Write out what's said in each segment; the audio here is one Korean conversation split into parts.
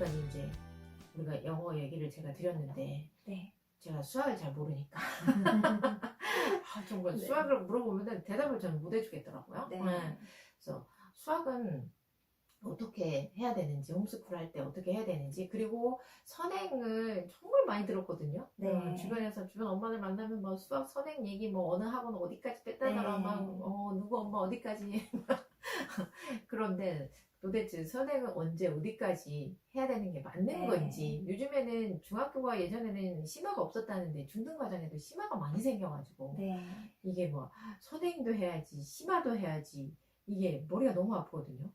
그랬더니 이제 우리가 영어 얘기를 제가 드렸는데 네. 제가 수학을 잘 모르니까 정말 네. 수학을 물어보면 대답을 저는 못 해주겠더라고요. 네. 그래서 수학은 어떻게 해야 되는지, 홈스쿨 할 때 어떻게 해야 되는지, 그리고 선행을 정말 많이 들었거든요. 네. 주변 엄마들 만나면 뭐 수학 선행 얘기, 뭐 어느 학원 어디까지 뺐다더라, 네. 막 누구 엄마 어디까지. 그런데 도대체 선행은 언제 어디까지 해야 되는 게 맞는 네. 건지. 요즘에는 중학교가 예전에는 심화가 없었다는데 중등 과정에도 심화가 많이 생겨가지고 네. 이게 뭐 선행도 해야지 심화도 해야지 이게 머리가 너무 아프거든요.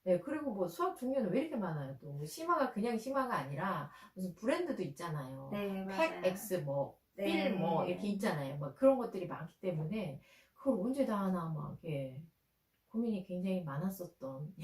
네, 그리고 뭐 수학 종류는 왜 이렇게 많아요? 또 심화가 그냥 심화가 아니라 무슨 브랜드도 있잖아요. 네, 맞아요. 팩X 뭐 네. 필 뭐 이렇게 있잖아요. 뭐 그런 것들이 많기 때문에 그걸 언제 다 하나 막 이렇게 고민이 굉장히 많았었던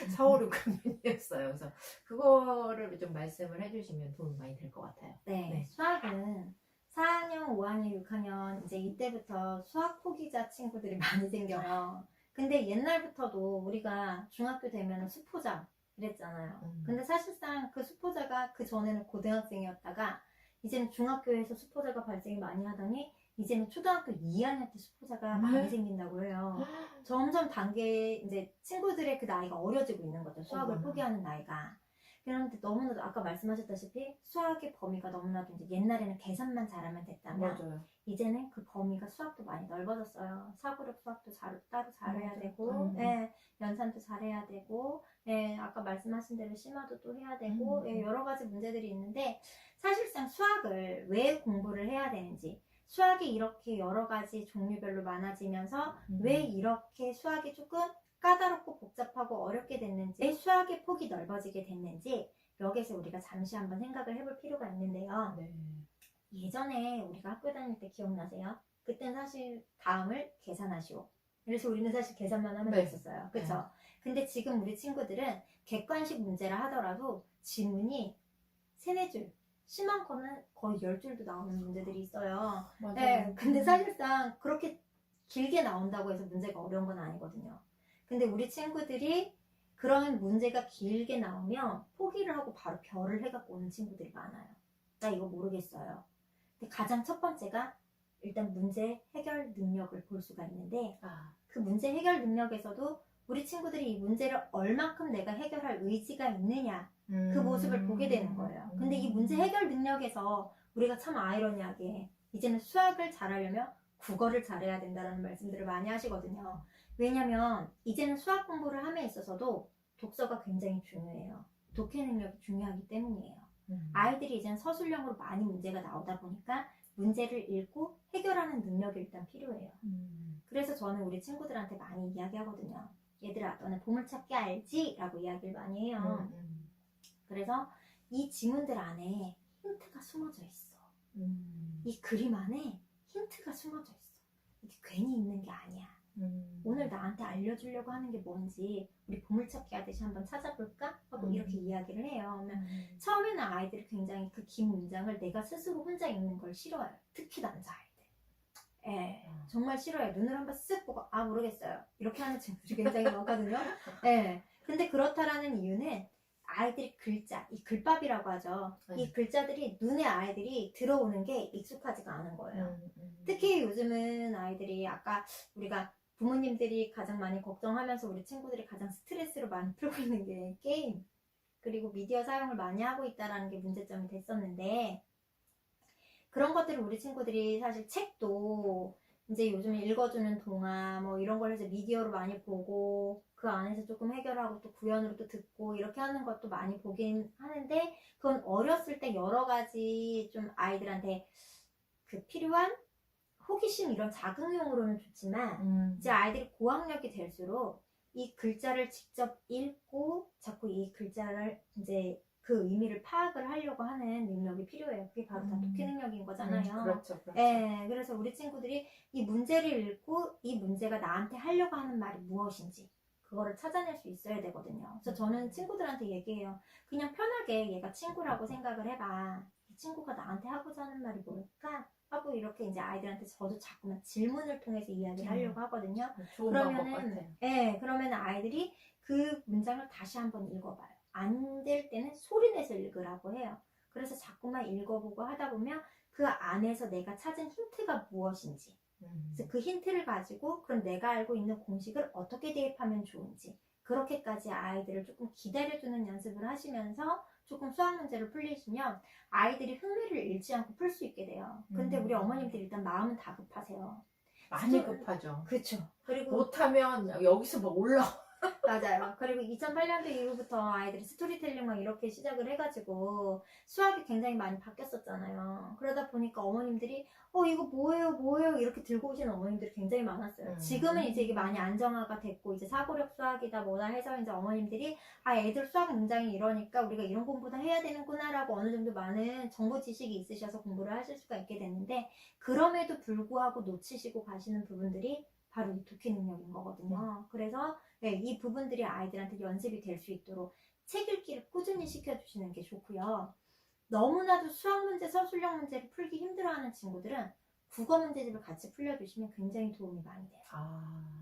4, 5, 6학년이었어요. 그래서 그거를 좀 말씀을 해주시면 도움이 많이 될 것 같아요. 네. 네. 수학은 4학년, 5학년, 6학년 이제 이때부터 수학 포기자 친구들이 많이 생겨요. 근데 옛날부터도 우리가 중학교 되면 수포자 이랬잖아요. 근데 사실상 그 수포자가 그 전에는 고등학생이었다가 이제는 중학교에서 수포자가 발생이 많이 하더니 이제는 초등학교 2학년 때 수포자가 많이 생긴다고 해요. 점점 단계 이제 친구들의 그 나이가 어려지고 있는 거죠. 수학을 포기하는 나이가. 그런데 너무나도 아까 말씀하셨다시피 수학의 범위가 너무나도 이제 옛날에는 계산만 잘하면 됐다면 맞아요. 이제는 그 범위가 수학도 많이 넓어졌어요. 사고력 수학도 따로 잘해야 맞아요. 되고, 예, 연산도 잘해야 되고, 예, 아까 말씀하신 대로 심화도 또 해야 되고, 예, 여러 가지 문제들이 있는데 사실상 수학을 왜 공부를 해야 되는지, 수학이 이렇게 여러 가지 종류별로 많아지면서 왜 이렇게 수학이 조금 까다롭고 복잡하고 어렵게 됐는지, 왜 수학의 폭이 넓어지게 됐는지 여기서 우리가 잠시 한번 생각을 해볼 필요가 있는데요. 네. 예전에 우리가 학교 다닐 때 기억나세요? 그땐 사실 다음을 계산하시오. 그래서 우리는 사실 계산만 하면 네. 됐었어요. 그쵸? 근데 지금 우리 친구들은 객관식 문제라 하더라도 지문이 3-4줄, 심한 거는 거의 10줄도 나오는 문제들이 있어요. 맞아요. 네, 근데 사실상 그렇게 길게 나온다고 해서 문제가 어려운 건 아니거든요. 근데 우리 친구들이 그런 문제가 길게 나오면 포기를 하고 바로 별을 해갖고 오는 친구들이 많아요. 나 이거 모르겠어요. 근데 가장 첫 번째가 일단 문제 해결 능력을 볼 수가 있는데 그 문제 해결 능력에서도 우리 친구들이 이 문제를 얼만큼 내가 해결할 의지가 있느냐 그 모습을 보게 되는 거예요. 근데 이 문제 해결 능력에서 우리가 참 아이러니하게 이제는 수학을 잘하려면 국어를 잘해야 된다는 말씀들을 많이 하시거든요. 왜냐면 이제는 수학 공부를 함에 있어서도 독서가 굉장히 중요해요. 독해 능력이 중요하기 때문이에요. 아이들이 이제는 서술형으로 많이 문제가 나오다 보니까 문제를 읽고 해결하는 능력이 일단 필요해요. 그래서 저는 우리 친구들한테 많이 이야기하거든요. 얘들아, 너네 보물찾기 알지? 라고 이야기를 많이 해요. 그래서 이 지문들 안에 힌트가 숨어져 있어. 이 그림 안에 힌트가 숨어져 있어. 이게 괜히 있는 게 아니야. 오늘 나한테 알려주려고 하는 게 뭔지 우리 보물찾기 하듯이 한번 찾아볼까? 하고 이렇게 이야기를 해요. 처음에는 아이들이 굉장히 그 긴 문장을 내가 스스로 혼자 읽는 걸 싫어해요. 특히 남자아이들. 예, 정말 싫어요. 눈을 한번 쓱 보고 아 모르겠어요. 이렇게 하는 친구들이 굉장히 많거든요. 예, 근데 그렇다라는 이유는 아이들이 글자, 이 글밥이라고 하죠. 이 글자들이 눈에 아이들이 들어오는 게 익숙하지가 않은 거예요. 특히 요즘은 아이들이 아까 우리가 부모님들이 가장 많이 걱정하면서 우리 친구들이 가장 스트레스를 많이 풀고 있는 게 게임 그리고 미디어 사용을 많이 하고 있다는 게 문제점이 됐었는데 그런 것들을 우리 친구들이 사실 책도 이제 요즘에 읽어주는 동화 뭐 이런 걸 해서 미디어로 많이 보고 그 안에서 조금 해결하고 또 구현으로 또 듣고 이렇게 하는 것도 많이 보긴 하는데 그건 어렸을 때 여러 가지 좀 아이들한테 그 필요한 호기심 이런 자극용으로는 좋지만 이제 아이들이 고학력이 될수록 이 글자를 직접 읽고 자꾸 이 글자를 이제 그 의미를 파악을 하려고 하는 능력이 필요해요. 그게 바로 다 독해 능력인 거잖아요. 그렇죠. 네, 그래서 우리 친구들이 이 문제를 읽고 이 문제가 나한테 하려고 하는 말이 무엇인지 그거를 찾아낼 수 있어야 되거든요. 그래서 저는 친구들한테 얘기해요. 그냥 편하게 얘가 친구라고 생각을 해봐. 이 친구가 나한테 하고자 하는 말이 뭘까? 하고 이렇게 이제 아이들한테 저도 자꾸만 질문을 통해서 이야기를 하려고 하거든요. 좋은 방법 같아요. 네, 그러면 아이들이 그 문장을 다시 한번 읽어봐요. 안 될 때는 소리 내서 읽으라고 해요. 그래서 자꾸만 읽어보고 하다 보면 그 안에서 내가 찾은 힌트가 무엇인지, 그래서 그 힌트를 가지고 그럼 내가 알고 있는 공식을 어떻게 대입하면 좋은지, 그렇게까지 아이들을 조금 기다려주는 연습을 하시면서 조금 수학 문제를 풀리시면 아이들이 흥미를 잃지 않고 풀 수 있게 돼요. 근데 우리 어머님들이 일단 마음은 다급하세요. 많이 급하죠. 그쵸. 그리고 못하면 여기서 막 올라와. 맞아요. 그리고 2008년도 이후부터 아이들이 스토리텔링 막 이렇게 시작을 해가지고 수학이 굉장히 많이 바뀌었었잖아요. 그러다 보니까 어머님들이 이거 뭐예요 이렇게 들고 오시는 어머님들이 굉장히 많았어요. 지금은 이제 이게 많이 안정화가 됐고 이제 사고력 수학이다 뭐다 해서 이제 어머님들이 애들 수학 문장이 이러니까 우리가 이런 공부도 해야 되는구나라고 어느 정도 많은 정보 지식이 있으셔서 공부를 하실 수가 있게 됐는데, 그럼에도 불구하고 놓치시고 가시는 부분들이 바로 이 독해 능력인 거거든요. 그래서 네, 이 부분들이 아이들한테 연습이 될 수 있도록 책 읽기를 꾸준히 시켜주시는 게 좋고요. 너무나도 수학 문제, 서술형 문제를 풀기 힘들어하는 친구들은 국어 문제집을 같이 풀려주시면 굉장히 도움이 많이 돼요.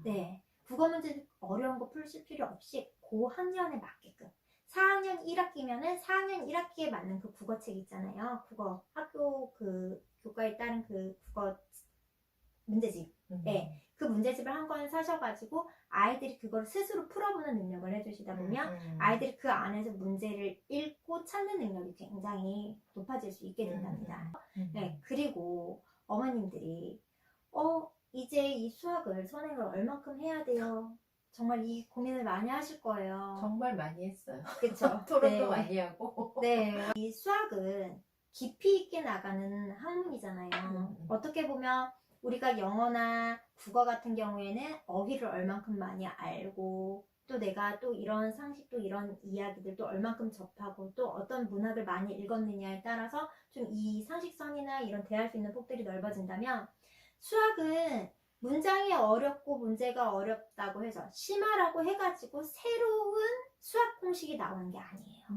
네, 국어 문제집 어려운 거 풀실 필요 없이 고학년에 맞게끔 4학년 1학기면은 4학년 1학기에 맞는 그 국어책 있잖아요. 국어 학교 그 교과에 따른 그 국어 문제집. 네, 그 문제집을 한 권 사셔가지고 아이들이 그걸 스스로 풀어보는 능력을 해주시다 보면 아이들이 그 안에서 문제를 읽고 찾는 능력이 굉장히 높아질 수 있게 된답니다. 네, 그리고 어머님들이 이제 이 수학을 선행을 얼만큼 해야 돼요? 정말 이 고민을 많이 하실 거예요. 정말 많이 했어요. 그쵸? 토론도 네. 많이 하고. 네, 이 수학은 깊이 있게 나가는 학문이잖아요. 어떻게 보면 우리가 영어나 국어 같은 경우에는 어휘를 얼만큼 많이 알고 또 내가 또 이런 상식도 이런 이야기들도 얼만큼 접하고 또 어떤 문학을 많이 읽었느냐에 따라서 좀 이 상식선이나 이런 대할 수 있는 폭들이 넓어진다면, 수학은 문장이 어렵고 문제가 어렵다고 해서 심화라고 해가지고 새로운 수학 공식이 나오는 게 아니에요.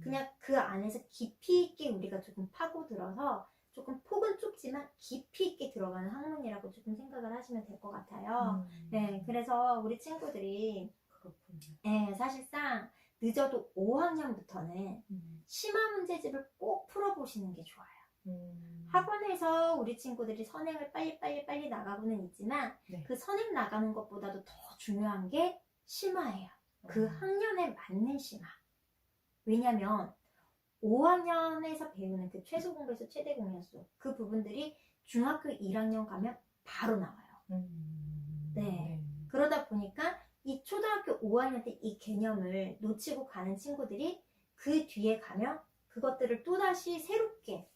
그냥 그 안에서 깊이 있게 우리가 조금 파고들어서 조금 폭은 좁지만 깊이 있게 들어가는 학문이라고 조금 생각을 하시면 될 것 같아요. 네, 그래서 우리 친구들이 네, 사실상 늦어도 5학년부터는 심화 문제집을 꼭 풀어보시는 게 좋아요. 학원에서 우리 친구들이 선행을 빨리 나가고는 있지만 네. 그 선행 나가는 것보다도 더 중요한 게 심화예요. 그 학년에 맞는 심화. 왜냐면 5학년에서 배우는 그 최소 공배수, 최대 공약수 그 부분들이 중학교 1학년 가면 바로 나와요. 네. 그러다 보니까 이 초등학교 5학년 때 이 개념을 놓치고 가는 친구들이 그 뒤에 가면 그것들을 또다시 새롭게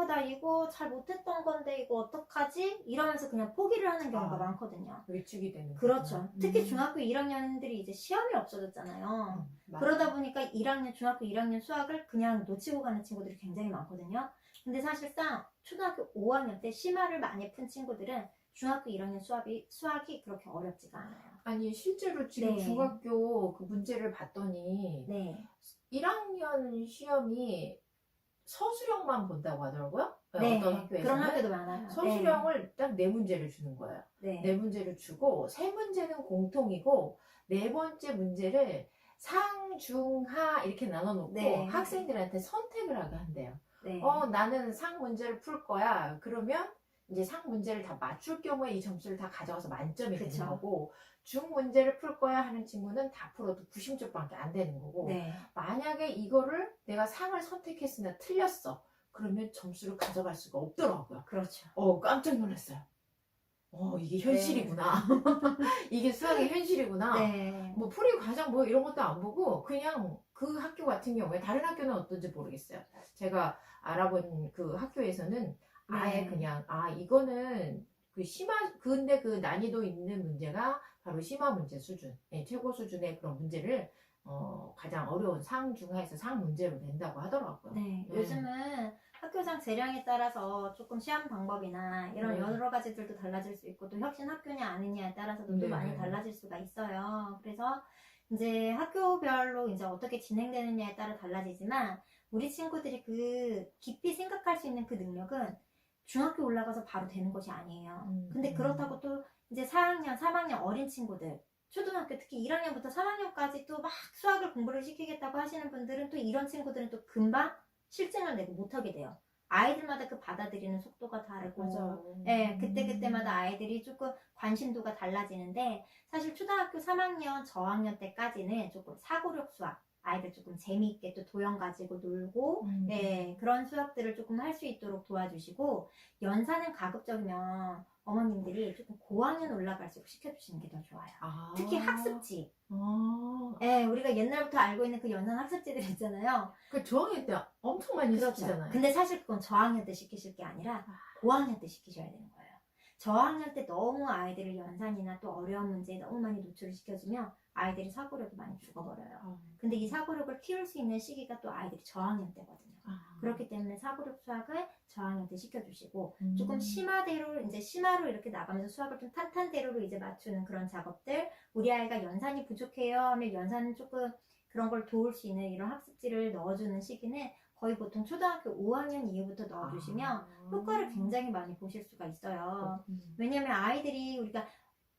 나 이거 잘 못했던 건데 이거 어떡하지? 이러면서 그냥 포기를 하는 경우가 많거든요. 위축이 되는. 그렇죠. 특히 중학교 1학년들이 이제 시험이 없어졌잖아요. 그러다 보니까 중학교 1학년 수학을 그냥 놓치고 가는 친구들이 굉장히 많거든요. 근데 사실상 초등학교 5학년 때 심화를 많이 푼 친구들은 중학교 1학년 수학이 그렇게 어렵지가 않아요. 아니 실제로 지금 네. 중학교 그 문제를 봤더니 네. 1학년 시험이 서술형만 본다고 하더라고요. 네. 어떤 학교에서는 그런 학교도 많아요. 서술형을 딱 4문제를 주는 거예요. 네. 4문제를 주고 3문제는 공통이고 4번째 문제를 상, 중, 하 이렇게 나눠놓고 네. 학생들한테 선택을 하게 한대요. 네. 나는 상 문제를 풀 거야. 그러면 이제 상 문제를 다 맞출 경우에 이 점수를 다 가져가서 만점이 그쵸. 되는 거고, 중 문제를 풀 거야 하는 친구는 다 풀어도 90점밖에 안 되는 거고, 네. 만약에 이거를 내가 상을 선택했으나 틀렸어. 그러면 점수를 가져갈 수가 없더라고요. 그렇죠. 깜짝 놀랐어요. 이게 현실이구나. 이게 수학의 현실이구나. 네. 뭐 풀이 과정 뭐 이런 것도 안 보고 그냥 그 학교 같은 경우에 다른 학교는 어떤지 모르겠어요. 제가 알아본 그 학교에서는 아예 네. 그냥 이거는 그 근데 그 난이도 있는 문제가 바로 심화 문제 수준, 최고 수준의 그런 문제를 가장 어려운 상 중하에서 상 문제로 낸다고 하더라고요. 네. 요즘은 학교장 재량에 따라서 조금 시험 방법이나 이런 네. 여러 가지들도 달라질 수 있고 또 혁신 학교냐 아니냐에 따라서도 또 네. 많이 달라질 수가 있어요. 그래서 이제 학교별로 이제 어떻게 진행되느냐에 따라 달라지지만 우리 친구들이 그 깊이 생각할 수 있는 그 능력은 중학교 올라가서 바로 되는 것이 아니에요. 근데 그렇다고 또 이제 4학년, 3학년 어린 친구들, 초등학교 특히 1학년부터 3학년까지 또 막 수학을 공부를 시키겠다고 하시는 분들은 또 이런 친구들은 또 금방 실증을 내고 못하게 돼요. 아이들마다 그 받아들이는 속도가 다르고, 맞아. 예, 그때마다 아이들이 조금 관심도가 달라지는데, 사실 초등학교 3학년, 저학년 때까지는 조금 사고력 수학, 아이들 조금 재미있게 또 도형 가지고 놀고, 예, 그런 수학들을 조금 할 수 있도록 도와주시고, 연산은 가급적이면 어머님들이 조금 고학년 올라갈수록 시켜주시는 게 더 좋아요. 아. 특히 학습지. 아. 예, 우리가 옛날부터 알고 있는 그 연산 학습지들 있잖아요. 그 저학년 때 엄청 많이 그렇죠. 시키잖아요. 근데 사실 그건 저학년 때 시키실 게 아니라 고학년 때 시키셔야 되는 거예요. 저학년 때 너무 아이들을 연산이나 또 어려운 문제에 너무 많이 노출을 시켜주면 아이들이 사고력이 많이 죽어버려요. 근데 이 사고력을 키울 수 있는 시기가 또 아이들이 저학년 때거든요. 그렇기 때문에 사고력 수학을 저학년 때 시켜주시고 조금 심화대로 이제 심화로 이렇게 나가면서 수학을 좀 탄탄대로로 이제 맞추는 그런 작업들, 우리 아이가 연산이 부족해요 하면 연산은 조금 그런 걸 도울 수 있는 이런 학습지를 넣어주는 시기는 거의 보통 초등학교 5학년 이후부터 넣어주시면 효과를 굉장히 많이 보실 수가 있어요. 왜냐면 아이들이 우리가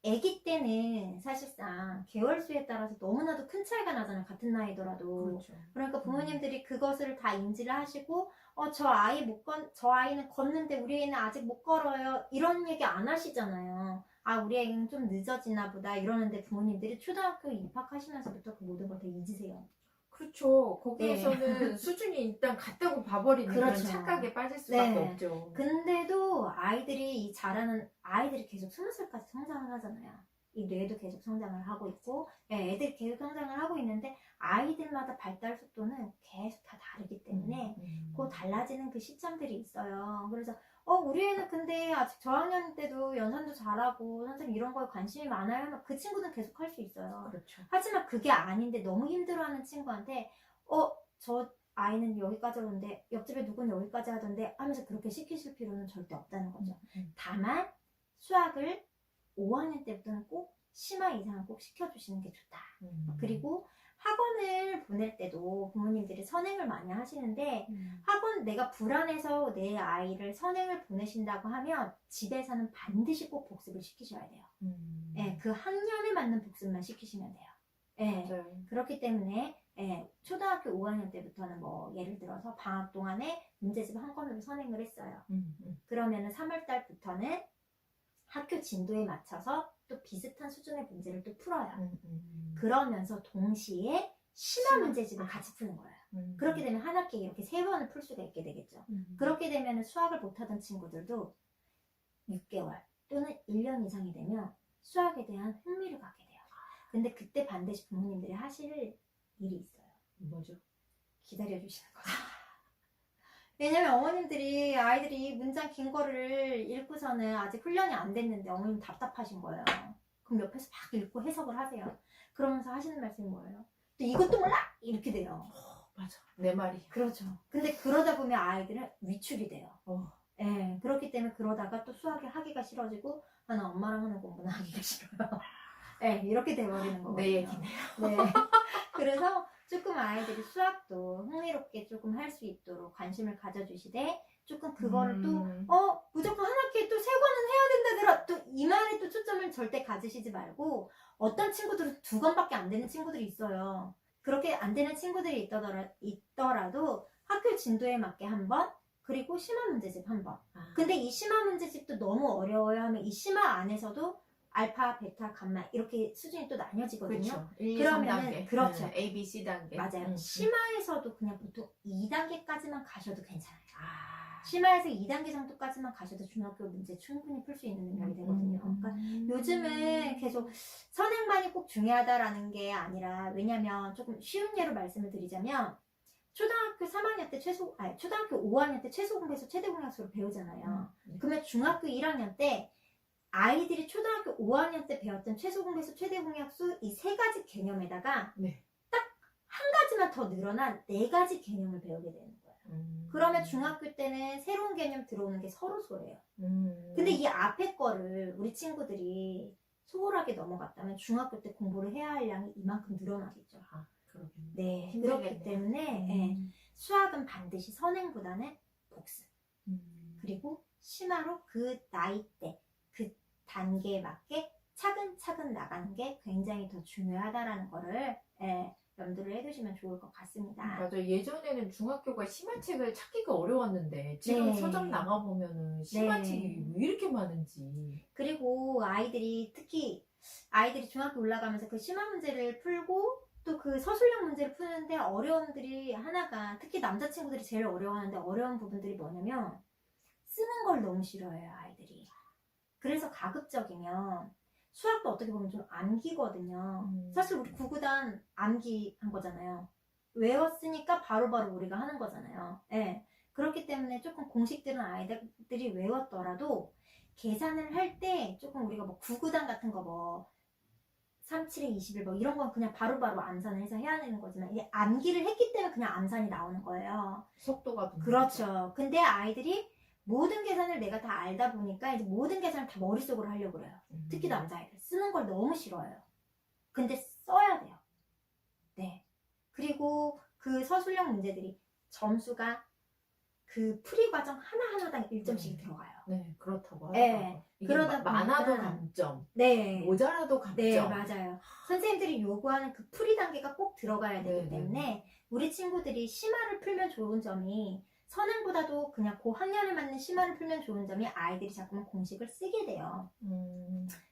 아기 때는 사실상 개월수에 따라서 너무나도 큰 차이가 나잖아요. 같은 나이더라도. 그렇죠. 그러니까 부모님들이 그것을 다 인지를 하시고 저 아이는 걷는데 우리 애는 아직 못 걸어요. 이런 얘기 안 하시잖아요. 아, 우리 애는 좀 늦어지나 보다 이러는데 부모님들이 초등학교 입학하시면서부터 그 모든 걸 다 잊으세요. 그렇죠. 거기에서는 수준이 일단 같다고 봐버리는 그런 그렇죠. 착각에 빠질 수밖에 네. 없죠. 근데도 아이들이 자라는 아이들이 계속 20살까지 성장을 하잖아요. 이 뇌도 계속 성장을 하고 있고, 애들이 계속 성장을 하고 있는데 아이들마다 발달 속도는 계속 다 다르기 때문에 그 달라지는 그 시점들이 있어요. 그래서 우리 애는 근데 아직 저학년 때도 연산도 잘하고 선생님 이런 거에 관심이 많아요 하면 그 친구는 계속 할 수 있어요. 그렇죠. 하지만 그게 아닌데 너무 힘들어하는 친구한테 저 아이는 여기까지 하던데 옆집에 누구는 여기까지 하던데 하면서 그렇게 시키실 필요는 절대 없다는 거죠. 다만 수학을 5학년 때부터는 꼭 심화 이상은 꼭 시켜주시는 게 좋다. 그리고 학원을 보낼 때도 부모님들이 선행을 많이 하시는데 학원 내가 불안해서 내 아이를 선행을 보내신다고 하면 집에서는 반드시 꼭 복습을 시키셔야 돼요. 예, 그 학년에 맞는 복습만 시키시면 돼요. 예, 맞아요. 그렇기 때문에 초등학교 5학년 때부터는 뭐 예를 들어서 방학 동안에 문제집 한 권으로 선행을 했어요. 그러면은 3월 달부터는 학교 진도에 맞춰서 또 비슷한 수준의 문제를 또 풀어요. 그러면서 동시에 심화 문제집을 같이 푸는 거예요. 그렇게 되면 한 학기에 이렇게 3번을 풀 수가 있게 되겠죠. 그렇게 되면 수학을 못하던 친구들도 6개월 또는 1년 이상이 되면 수학에 대한 흥미를 갖게 돼요. 근데 그때 반드시 부모님들이 하실 일이 있어요. 뭐죠? 기다려주시는 거죠. 왜냐면 어머님들이 아이들이 문장 긴 거를 읽고서는 아직 훈련이 안 됐는데 어머님 답답하신 거예요. 그럼 옆에서 막 읽고 해석을 하세요. 그러면서 하시는 말씀이 뭐예요? 또 이것도 몰라! 이렇게 돼요. 맞아. 내 말이. 그렇죠. 근데 그러다 보면 아이들은 위축이 돼요. 예, 그렇기 때문에 그러다가 또 수학이 하기가 싫어지고 나는 엄마랑 하는 공부는 하기가 싫어요. 예, 이렇게 돼버리는 거거든요. 내 얘기네요. 네. 그래서 조금 아이들이 수학도 흥미롭게 조금 할 수 있도록 관심을 가져주시되 조금 그거를 또 무조건 한 학기에 또 3권은 해야 된다더라 또 이 말에 또 초점을 절대 가지시지 말고 어떤 친구들은 2권밖에 안 되는 친구들이 있어요. 그렇게 안 되는 친구들이 있더라도 학교 진도에 맞게 한 번, 그리고 심화 문제집 한 번. 근데 이 심화 문제집도 너무 어려워요 하면 이 심화 안에서도 알파, 베타, 감마 이렇게 수준이 또 나뉘어지거든요. 그렇죠. 1, 2, 그러면은 3단계. 그렇죠. A, B, C 단계. 맞아요. 심화에서도 그냥 보통 2단계까지만 가셔도 괜찮아요. 심화에서 2단계 정도까지만 가셔도 중학교 문제 충분히 풀 수 있는 능력이 되거든요. 그러니까 요즘은 계속 선행만이 꼭 중요하다라는 게 아니라 왜냐면 조금 쉬운 예로 말씀을 드리자면 초등학교 3학년 때 초등학교 5학년 때 최소 공배수 최대 공약수를 배우잖아요. 그러면 중학교 1학년 때 아이들이 초등학교 5학년 때 배웠던 최소 공배수 최대 공약수 이 3가지 개념에다가 딱 한 가지만 더 늘어난 4가지 개념을 배우게 되는 거예요. 그러면 중학교 때는 새로운 개념 들어오는 게 서로소래요. 근데 이 앞에 거를 우리 친구들이 소홀하게 넘어갔다면 중학교 때 공부를 해야 할 양이 이만큼 늘어나겠죠. 네, 그렇기 때문에 수학은 반드시 선행보다는 복습. 그리고 심화로 그 나이 때, 그 단계에 맞게 차근차근 나가는 게 굉장히 더 중요하다라는 거를 염두를 해두시면 좋을 것 같습니다. 맞아. 예전에는 중학교가 심화책을 찾기가 어려웠는데 지금 네. 서점 나가보면은 심화책이 왜 이렇게 많은지. 그리고 특히 아이들이 중학교 올라가면서 그 심화 문제를 풀고 또 그 서술형 문제를 푸는데 어려움들이 하나가, 특히 남자친구들이 제일 어려워하는데 어려운 부분들이 뭐냐면 쓰는 걸 너무 싫어해요, 아이들이. 그래서 가급적이면 수학도 어떻게 보면 좀 암기거든요. 사실 우리 구구단 암기한 거잖아요. 외웠으니까 바로바로 우리가 하는 거잖아요. 예. 그렇기 때문에 조금 공식들은 아이들이 외웠더라도 계산을 할 때 조금 우리가 뭐 구구단 같은 거 뭐 37에 21 뭐 이런 건 그냥 바로바로 암산을 해서 해야 되는 거지만 이게 암기를 했기 때문에 그냥 암산이 나오는 거예요. 속도가 붙는 그렇죠. 근데 아이들이 모든 계산을 내가 다 알다 보니까 이제 모든 계산을 다 머릿속으로 하려고 그래요. 특히 남자아이들 쓰는 걸 너무 싫어해요. 근데 써야 돼요. 네. 그리고 그 서술형 문제들이 점수가 그 풀이 과정 하나하나당 1점씩 들어가요. 네, 그렇다고 네. 하더라고요. 이게 그러다 많아도 보니까 감점, 네. 모자라도 감점. 네, 맞아요. 선생님들이 요구하는 그 풀이 단계가 꼭 들어가야 되기 네, 때문에 우리 친구들이 심화를 풀면 좋은 점이, 선행보다도 그냥 그 학년에 맞는 심화를 풀면 좋은 점이 아이들이 자꾸만 공식을 쓰게 돼요.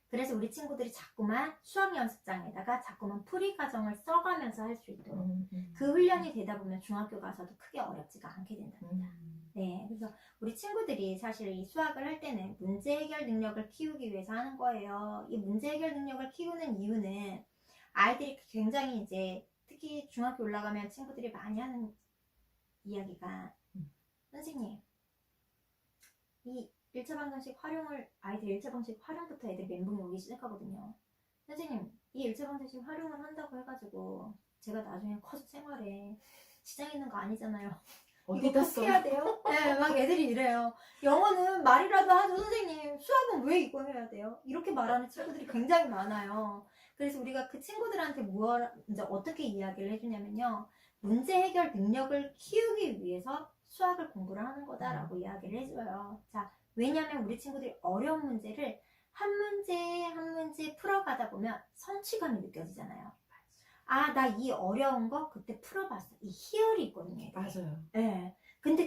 그래서 우리 친구들이 자꾸만 수학 연습장에다가 자꾸만 풀이 과정을 써가면서 할 수 있도록 그 훈련이 되다 보면 중학교 가서도 크게 어렵지가 않게 된답니다. 네, 그래서 우리 친구들이 사실 이 수학을 할 때는 문제 해결 능력을 키우기 위해서 하는 거예요. 이 문제 해결 능력을 키우는 이유는 아이들이 굉장히 이제 특히 중학교 올라가면 친구들이 많이 하는 이야기가 선생님, 이 1차 방정식 활용을, 아이들 1차 방정식 활용부터 애들 멘붕이 오기 시작하거든요. 선생님, 이 1차 방정식 활용을 한다고 해가지고 제가 나중에 커서 생활에 지장 있는 거 아니잖아요. 어디다 써? 해야 돼요? 네, 막 애들이 이래요. 영어는 말이라도 하죠, 선생님. 수학은 왜 이거 해야 돼요? 이렇게 말하는 친구들이 굉장히 많아요. 그래서 우리가 그 친구들한테 이제 어떻게 이야기를 해주냐면요. 문제 해결 능력을 키우기 위해서 수학을 공부를 하는 거다라고 이야기를 해줘요. 자, 왜냐면 우리 친구들이 어려운 문제를 한 문제 한 문제 풀어가다 보면 성취감이 느껴지잖아요. 아, 나 이 어려운 거 그때 풀어봤어. 이 희열이 있거든요. 맞아요. 네. 근데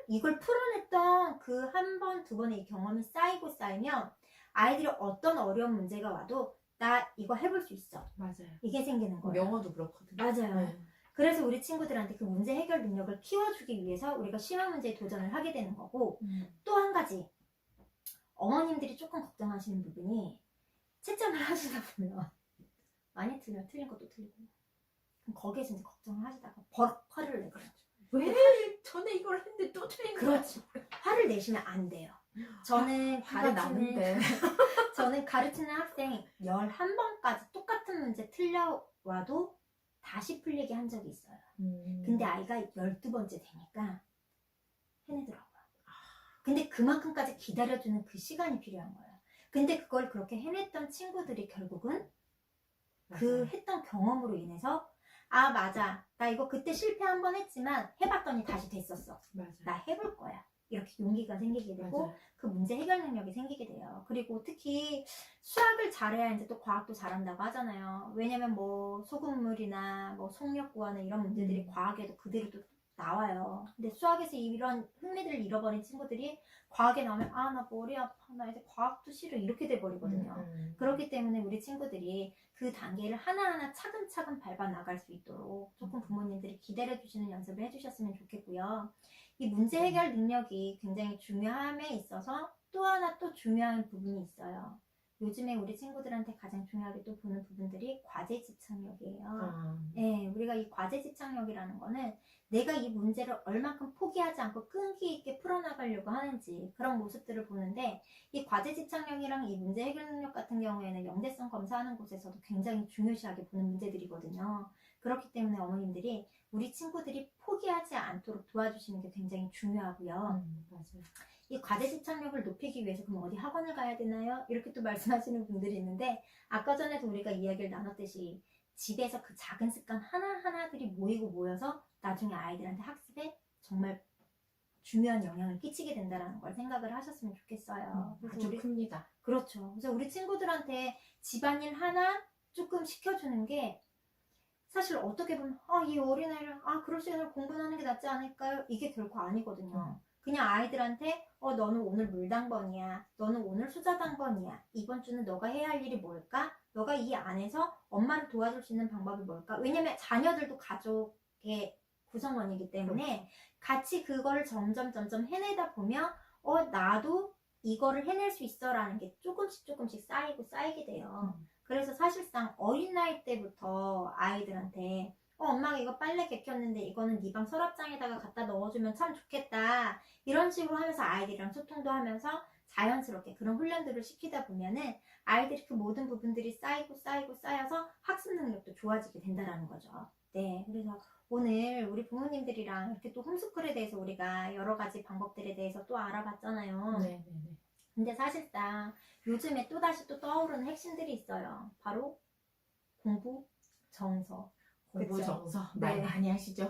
이걸 풀어냈던 그 한 번, 두 번의 이 경험이 쌓이면 아이들이 어떤 어려운 문제가 와도 나 이거 해볼 수 있어. 맞아요. 이게 생기는 거예요. 영어도 그렇거든요. 맞아요. 네. 그래서 우리 친구들한테 그 문제 해결 능력을 키워주기 위해서 우리가 심화 문제에 도전을 하게 되는 거고, 또 한 가지 어머님들이 조금 걱정하시는 부분이, 채점을 하시다 보면 많이 틀려, 틀린 것도 틀리고, 그럼 거기에서 이제 걱정을 하시다가 버럭 화를 내거든요. 왜 전에 이걸 했는데 또 틀린 거야? 그렇죠. 화를 내시면 안 돼요. 저는 화가 나는데. 저는 가르치는 학생이 11번까지 똑같은 문제 틀려와도 다시 풀리게 한 적이 있어요. 근데 아이가 12번째 되니까 해내더라고요. 근데 그만큼까지 기다려주는 그 시간이 필요한 거예요. 근데 그걸 그렇게 해냈던 친구들이 결국은 그 했던 경험으로 인해서, 아, 맞아, 나 이거 그때 실패 한 번 했지만 해봤더니 다시 됐었어. 맞아요. 나 해볼 거야. 이렇게 용기가 생기게 되고, 맞아요. 그 문제 해결 능력이 생기게 돼요. 그리고 특히 수학을 잘해야 이제 또 과학도 잘한다고 하잖아요. 왜냐면 뭐 소금물이나 뭐 속력 구하는 이런 문제들이 과학에도 그대로 또 나와요. 근데 수학에서 이런 흥미들을 잃어버린 친구들이 과학에 나오면, 아, 나 머리 아파, 나 이제 과학도 싫어, 이렇게 돼버리거든요. 그렇기 때문에 우리 친구들이 그 단계를 하나하나 차근차근 밟아 나갈 수 있도록 조금 부모님들이 기다려주시는 연습을 해주셨으면 좋겠고요. 이 문제 해결 능력이 굉장히 중요함에 있어서 또 하나 또 중요한 부분이 있어요. 요즘에 우리 친구들한테 가장 중요하게 또 보는 부분들이 과제 집착력이에요. 네, 우리가 이 과제 집착력이라는 거는 내가 이 문제를 얼만큼 포기하지 않고 끈기 있게 풀어나가려고 하는지 그런 모습들을 보는데, 이 과제 집착력이랑 이 문제 해결 능력 같은 경우에는 영재성 검사하는 곳에서도 굉장히 중요시하게 보는 문제들이거든요. 그렇기 때문에 어머님들이 우리 친구들이 포기하지 않도록 도와주시는 게 굉장히 중요하고요. 맞아요. 이 과제 집착력을 높이기 위해서 그럼 어디 학원을 가야 되나요? 이렇게 또 말씀하시는 분들이 있는데, 아까 전에도 우리가 이야기를 나눴듯이 집에서 그 작은 습관 하나하나들이 모여서 나중에 아이들한테 학습에 정말 중요한 영향을 끼치게 된다는 걸 생각을 하셨으면 좋겠어요. 그래서 아주 큽니다. 그렇죠. 그래서 우리 친구들한테 집안일 하나 조금 시켜주는 게 사실 어떻게 보면 이 어린아이를 그럴 시간을 공부하는 게 낫지 않을까요? 이게 결코 아니거든요. 그냥 아이들한테 너는 오늘 물당번이야. 너는 오늘 수자당번이야. 이번 주는 너가 해야 할 일이 뭘까? 너가 이 안에서 엄마를 도와줄 수 있는 방법이 뭘까? 왜냐면 자녀들도 가족의 구성원이기 때문에 그렇죠. 같이 그거를 점점 해내다 보면 나도 이거를 해낼 수 있어라는 게 조금씩 쌓이게 돼요. 그래서 사실상 어린 나이 때부터 아이들한테 엄마가 이거 빨래 개켰는데 이거는 네 방 서랍장에다가 갖다 넣어주면 참 좋겠다. 이런 식으로 하면서 아이들이랑 소통도 하면서 자연스럽게 그런 훈련들을 시키다 보면은 아이들이 그 모든 부분들이 쌓여서 학습 능력도 좋아지게 된다는 거죠. 네, 그래서 오늘 우리 부모님들이랑 이렇게 또 홈스쿨에 대해서 우리가 여러 가지 방법들에 대해서 또 알아봤잖아요. 네네네. 근데 사실상 요즘에 또다시 또 떠오르는 핵심들이 있어요. 바로 공부 정서. 공부 그쵸? 정서 말 네. 많이 하시죠?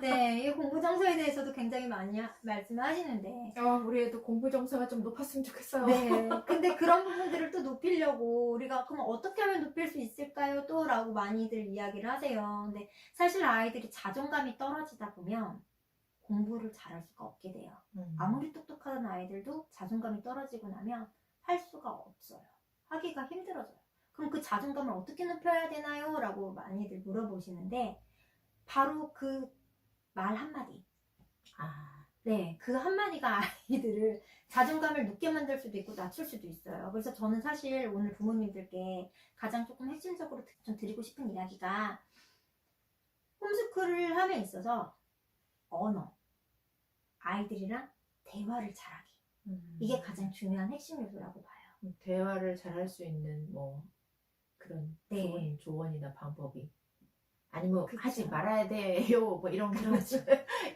네, 이 공부 정서에 대해서도 굉장히 많이 말씀을 하시는데 우리 애도 공부 정서가 좀 높았으면 좋겠어요. 네, 근데 그런 부분들을 또 높이려고 우리가 그럼 어떻게 하면 높일 수 있을까요? 또 라고 많이들 이야기를 하세요. 근데 사실 아이들이 자존감이 떨어지다 보면 공부를 잘할 수가 없게 돼요. 아무리 똑똑한 아이들도 자존감이 떨어지고 나면 할 수가 없어요. 하기가 힘들어져요. 그럼 그 자존감을 어떻게 높여야 되나요? 라고 많이들 물어보시는데 바로 그 말 한마디. 네, 그 한마디가 아이들을 자존감을 높게 만들 수도 있고 낮출 수도 있어요. 그래서 저는 사실 오늘 부모님들께 가장 조금 핵심적으로 좀 드리고 싶은 이야기가 홈스쿨을 함에 있어서 언어, 아이들이랑 대화를 잘하기. 이게 가장 중요한 핵심 요소라고 봐요. 대화를 잘할 수 있는 뭐 그런 네. 좋은 조언이나 방법이 아니면 그쵸. 하지 말아야 돼요 뭐 이런 거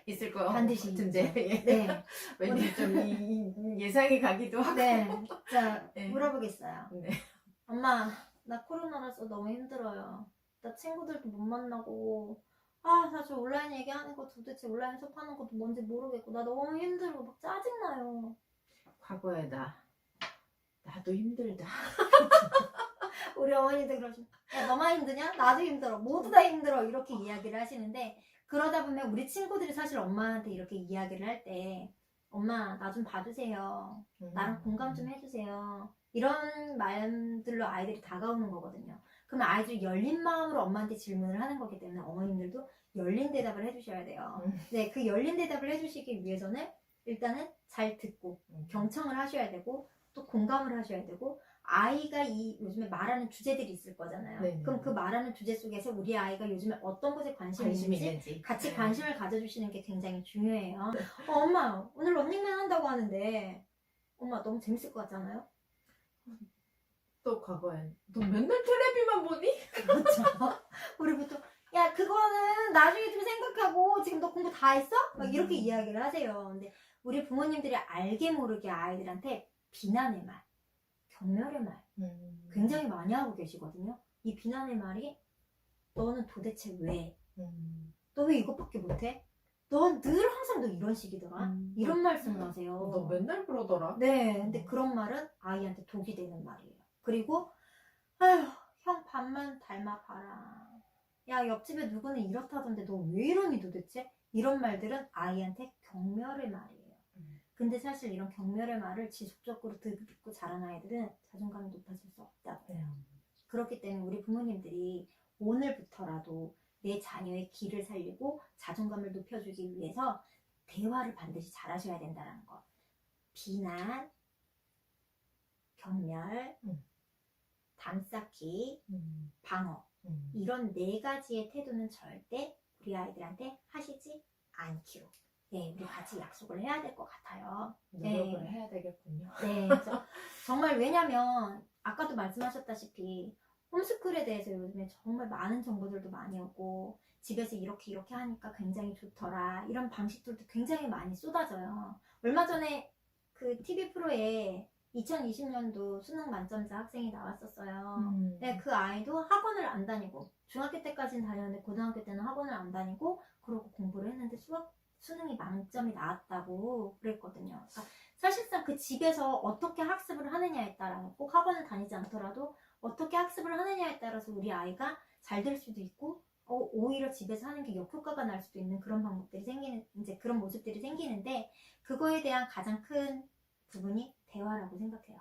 있을 거 반드시 같은데 네. 왠지 좀 예상이 가기도 하고 네. 자, 네. 물어보겠어요. 네. 엄마, 나 코로나라서 너무 힘들어요. 나 친구들도 못 만나고 사실 온라인 얘기하는 거 도대체 온라인 수업하는 것도 뭔지 모르겠고 나 너무 힘들고 막 짜증나요. 과거에 나도 힘들다. 우리 어머니들 그러시면 너만 힘드냐? 나도 힘들어. 모두 다 힘들어. 이렇게 이야기를 하시는데 그러다 보면 우리 친구들이 사실 엄마한테 이렇게 이야기를 할 때 엄마 나 좀 봐주세요. 나랑 공감 좀 해주세요. 이런 마음들로 아이들이 다가오는 거거든요. 그러면 아이들이 열린 마음으로 엄마한테 질문을 하는 거기 때문에 어머님들도 열린 대답을 해주셔야 돼요. 네, 그 열린 대답을 해주시기 위해서는 일단은 잘 듣고 경청을 하셔야 되고 또 공감을 하셔야 되고 아이가 요즘에 말하는 주제들이 있을 거잖아요. 네네. 그럼 그 말하는 주제 속에서 우리 아이가 요즘에 어떤 것에 관심이 있는지 같이 관심을 가져주시는 게 굉장히 중요해요. 엄마 오늘 런닝맨 한다고 하는데 엄마 너무 재밌을 것 같잖아요? 또 과거에 너 맨날 텔레비만 보니? 그렇죠. 우리 보통 야 그거는 나중에 좀 생각하고 지금 너 공부 다 했어? 막 이렇게 이야기를 하세요. 근데 우리 부모님들이 알게 모르게 아이들한테 비난의 말, 경멸의 말 굉장히 많이 하고 계시거든요. 이 비난의 말이 너는 도대체 왜? 너 왜 이것밖에 못해? 넌 늘 항상 너 이런 식이더라? 이런 말씀을 하세요. 너 맨날 그러더라? 네, 근데 그런 말은 아이한테 독이 되는 말이에요. 그리고 아휴 형 반만 닮아봐라. 야 옆집에 누구는 이렇다던데 너 왜 이러니 도대체? 이런 말들은 아이한테 경멸의 말이에요. 근데 사실 이런 경멸의 말을 지속적으로 듣고 자란 아이들은 자존감이 높아질 수 없다고 해요. 그렇기 때문에 우리 부모님들이 오늘부터라도 내 자녀의 기를 살리고 자존감을 높여주기 위해서 대화를 반드시 잘하셔야 된다는 거. 비난, 경멸, 담쌓기, 방어 이런 4가지의 태도는 절대 우리 아이들한테 하시지 않기로 네, 우리 같이 약속을 해야 될 것 같아요. 노력을 해야 되겠군요. 네, 정말 왜냐면 아까도 말씀하셨다시피 홈스쿨에 대해서 요즘에 정말 많은 정보들도 많이 오고 집에서 이렇게 하니까 굉장히 좋더라 이런 방식들도 굉장히 많이 쏟아져요. 얼마 전에 그 TV 프로에 2020년도 수능 만점자 학생이 나왔었어요. 네, 그 아이도 학원을 안 다니고 중학교 때까지는 다녔는데 고등학교 때는 학원을 안 다니고 그러고 공부를 했는데 수능이 만점이 나왔다고 그랬거든요. 그러니까 사실상 그 집에서 어떻게 학습을 하느냐에 따라 꼭 학원을 다니지 않더라도 어떻게 학습을 하느냐에 따라서 우리 아이가 잘 될 수도 있고 오히려 집에서 하는 게 역효과가 날 수도 있는 그런 방법들이 생기는 이제 그런 모습들이 생기는데 그거에 대한 가장 큰 부분이 대화라고 생각해요.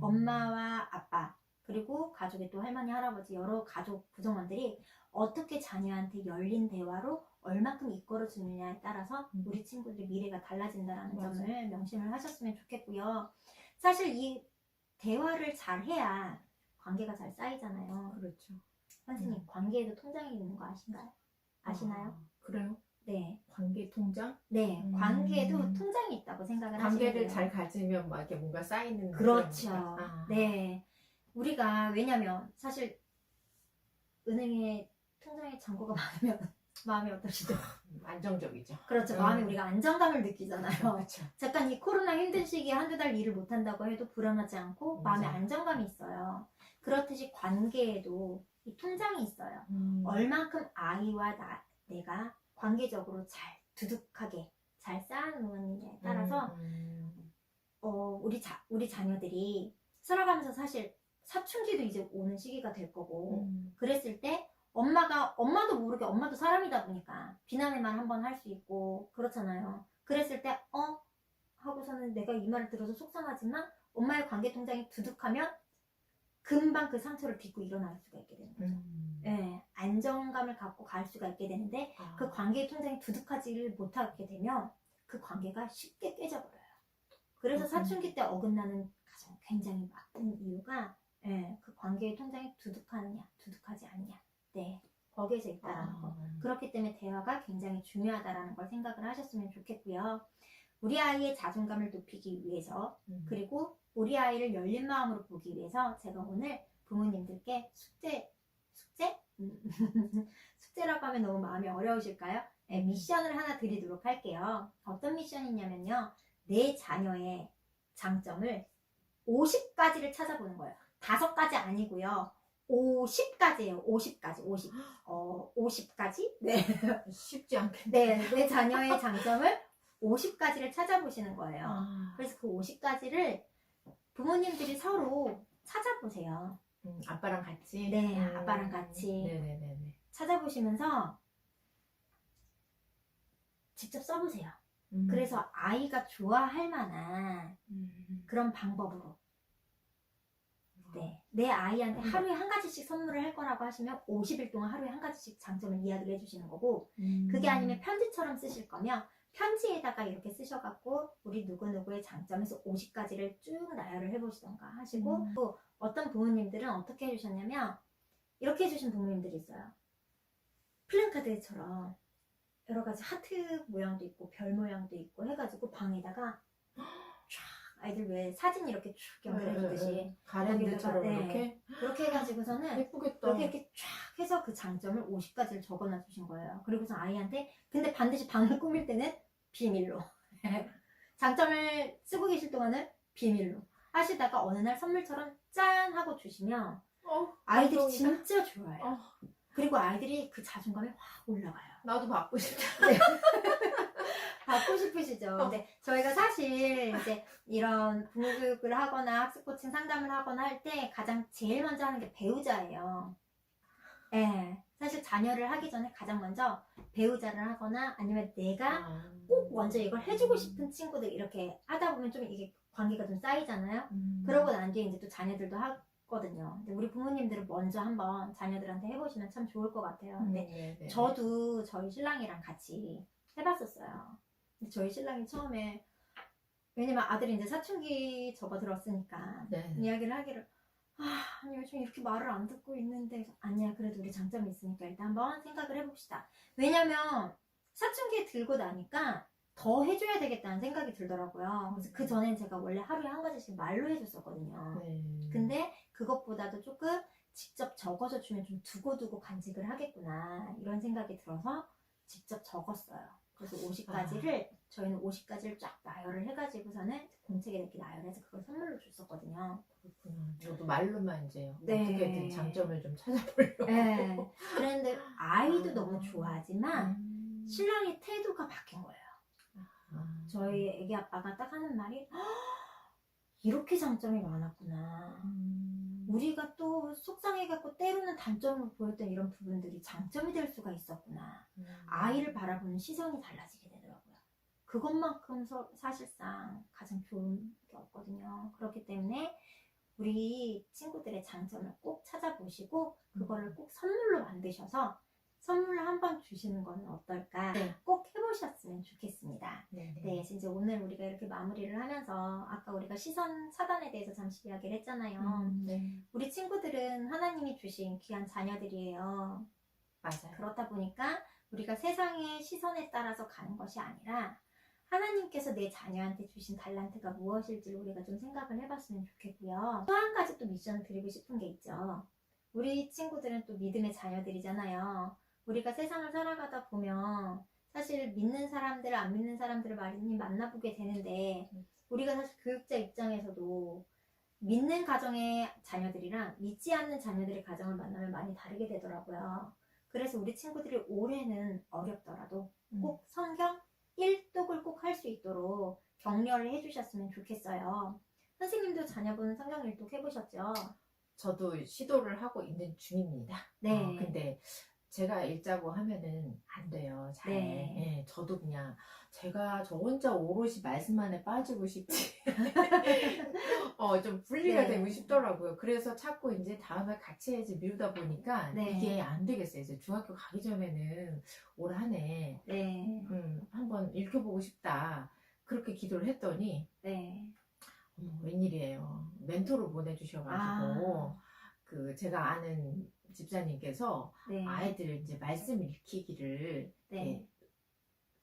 엄마와 아빠 그리고 가족의 또 할머니 할아버지 여러 가족 구성원들이 어떻게 자녀한테 열린 대화로 얼마큼 이끌어 주느냐에 따라서 우리 친구들의 미래가 달라진다는 점을 명심을 하셨으면 좋겠고요. 사실 이 대화를 잘 해야 관계가 잘 쌓이잖아요. 그렇죠. 선생님 관계에도 통장이 있는 거 아시나요? 아, 그래요? 네. 관계 통장? 네, 관계에도 통장이 있다고 생각을 하시면 돼요. 관계를 잘 가지면 막 이렇게 뭔가 쌓이는 그렇죠. 그런 건가? 네. 우리가 왜냐면 사실 은행에 통장에 잔고가 많으면 마음이 어떠시죠? 안정적이죠. 그렇죠. 마음에 우리가 안정감을 느끼잖아요. 그렇죠. 잠깐 이 코로나 힘든 시기에 한두 달 일을 못한다고 해도 불안하지 않고 마음에 맞아요. 안정감이 있어요. 그렇듯이 관계에도 이 통장이 있어요. 얼만큼 아이와 내가 관계적으로 잘 두둑하게 잘 쌓아놓느냐에 따라서 우리 자녀들이 살아가면서 사실 사춘기도 이제 오는 시기가 될 거고 그랬을 때 엄마도 모르게 엄마도 사람이다 보니까 비난의 말 한 번 할 수 있고 그렇잖아요. 그랬을 때 하고서는 내가 이 말을 들어서 속상하지만 엄마의 관계 통장이 두둑하면 금방 그 상처를 딛고 일어날 수가 있게 되는 거죠. 네, 안정감을 갖고 갈 수가 있게 되는데 그 관계 통장이 두둑하지를 못하게 되면 그 관계가 쉽게 깨져버려요. 그래서 사춘기 때 어긋나는 가장 굉장히 많은 이유가 그 관계의 통장이 두둑하느냐 두둑하지 않냐 네 거기에서 있다라는 거. 그렇기 때문에 대화가 굉장히 중요하다라는 걸 생각을 하셨으면 좋겠고요. 우리 아이의 자존감을 높이기 위해서 그리고 우리 아이를 열린 마음으로 보기 위해서 제가 오늘 부모님들께 숙제라고 하면 너무 마음이 어려우실까요? 네, 미션을 하나 드리도록 할게요. 어떤 미션이냐면요. 내 자녀의 장점을 50가지를 찾아보는 거예요. 5가지 아니고요. 50가지예요. 50가지. 50가지? 네. 쉽지 않겠네. 네, 내 자녀의 장점을 50가지를 찾아보시는 거예요. 그래서 그 50가지를 부모님들이 서로 찾아보세요. 아빠랑 같이? 네, 아빠랑 같이 네네네네. 찾아보시면서 직접 써보세요. 그래서 아이가 좋아할 만한 그런 방법으로 네, 내 아이한테 하루에 한 가지씩 선물을 할 거라고 하시면 50일 동안 하루에 한 가지씩 장점을 이야기를 해주시는 거고 그게 아니면 편지처럼 쓰실 거면 편지에다가 이렇게 쓰셔갖고 우리 누구누구의 장점에서 50가지를 쭉 나열을 해보시던가 하시고 또 어떤 부모님들은 어떻게 해주셨냐면 이렇게 해주신 부모님들이 있어요. 플랜카드처럼 여러 가지 하트 모양도 있고 별 모양도 있고 해가지고 방에다가 쫙 아이들 왜 사진 이렇게 쭉 연결해주듯이 가랜드처럼 네, 이렇게? 그렇게 해가지고서는 예쁘겠다. 이렇게 쫙 해서 그 장점을 50가지를 적어놔 주신 거예요. 그리고서 아이한테 근데 반드시 방을 꾸밀 때는 비밀로 장점을 쓰고 계실 동안은 비밀로 하시다가 어느 날 선물처럼 짠 하고 주시면 아이들이 감동이다. 진짜 좋아해요. 그리고 아이들이 그 자존감이 확 올라가요. 나도 받고 싶다. 네. 받고 싶으시죠? 근데 저희가 사실 이제 이런 부모교육을 하거나 학습 코칭 상담을 하거나 할 때 가장 제일 먼저 하는 게 배우자예요. 네. 사실 자녀를 하기 전에 가장 먼저 배우자를 하거나 아니면 내가 꼭 먼저 이걸 해주고 싶은 친구들 이렇게 하다 보면 좀 이게 관계가 좀 쌓이잖아요. 그러고 난 뒤에 이제 또 자녀들도 하거든요. 근데 우리 부모님들은 먼저 한번 자녀들한테 해보시면 참 좋을 것 같아요. 근데 저도 저희 신랑이랑 같이 해봤었어요. 근데 저희 신랑이 처음에 왜냐면 아들이 이제 사춘기 접어들었으니까 이야기를 하기를 아니 요즘 이렇게 말을 안 듣고 있는데 아니야 그래도 우리 장점이 있으니까 일단 한번 생각을 해봅시다. 왜냐면 사춘기에 들고 나니까 더 해줘야 되겠다는 생각이 들더라고요. 그래서 그 전엔 제가 원래 하루에 한 가지씩 말로 해줬었거든요. 근데 그것보다도 조금 직접 적어서 주면 좀 두고두고 간직을 하겠구나 이런 생각이 들어서 직접 적었어요. 그래서 50가지를 저희는 50가지를 쫙 나열을 해가지고서는 공책에 이렇게 나열해서 그걸 선물로 줬었거든요. 그렇구나. 저도 말로만 이제 네. 어떻게든 장점을 좀 찾아보려고. 네. 그런데 아이도 너무 좋아하지만 신랑의 태도가 바뀐 거예요. 저희 애기 아빠가 딱 하는 말이 이렇게 장점이 많았구나. 우리가 또 속상해갖고 때로는 단점으로 보였던 이런 부분들이 장점이 될 수가 있었구나. 아이를 바라보는 시선이 달라지게 되더라고요. 그것만큼 사실상 가장 좋은 게 없거든요. 그렇기 때문에 우리 친구들의 장점을 꼭 찾아보시고 그거를 꼭 선물로 만드셔서 선물로 한번 주시는 건 어떨까? 네. 꼭 해보셨으면 좋겠습니다. 네. 네, 이제 오늘 우리가 이렇게 마무리를 하면서 아까 우리가 시선 차단에 대해서 잠시 이야기를 했잖아요. 네. 우리 친구들은 하나님이 주신 귀한 자녀들이에요. 맞아요. 그렇다 보니까 우리가 세상의 시선에 따라서 가는 것이 아니라 하나님께서 내 자녀한테 주신 달란트가 무엇일지 우리가 좀 생각을 해봤으면 좋겠고요. 또 한 가지 또 미션을 드리고 싶은 게 있죠. 우리 친구들은 또 믿음의 자녀들이잖아요. 우리가 세상을 살아가다 보면 사실 믿는 사람들, 안 믿는 사람들을 많이 만나보게 되는데 우리가 사실 교육자 입장에서도 믿는 가정의 자녀들이랑 믿지 않는 자녀들의 가정을 만나면 많이 다르게 되더라고요. 그래서 우리 친구들이 올해는 어렵더라도 꼭 성경 1독을 꼭 할 수 있도록 격려를 해주셨으면 좋겠어요. 선생님도 자녀분 성경 1독 해보셨죠? 저도 시도를 하고 있는 중입니다. 네. 근데 제가 읽자고 하면은 안 돼요. 잘. 네. 예, 저도 그냥 저 혼자 오롯이 말씀 안에 빠지고 싶지. 좀 분리가 네. 되고 싶더라고요. 그래서 자꾸 이제 다음에 같이 해야지 미루다 보니까 네. 이게 안 되겠어요. 이제 중학교 가기 전에는 올 한 해 네. 한번 읽혀보고 싶다. 그렇게 기도를 했더니 네. 웬일이에요. 멘토를 보내주셔가지고 제가 아는 집사님께서 네. 아이들 이제 말씀 읽히기를 네.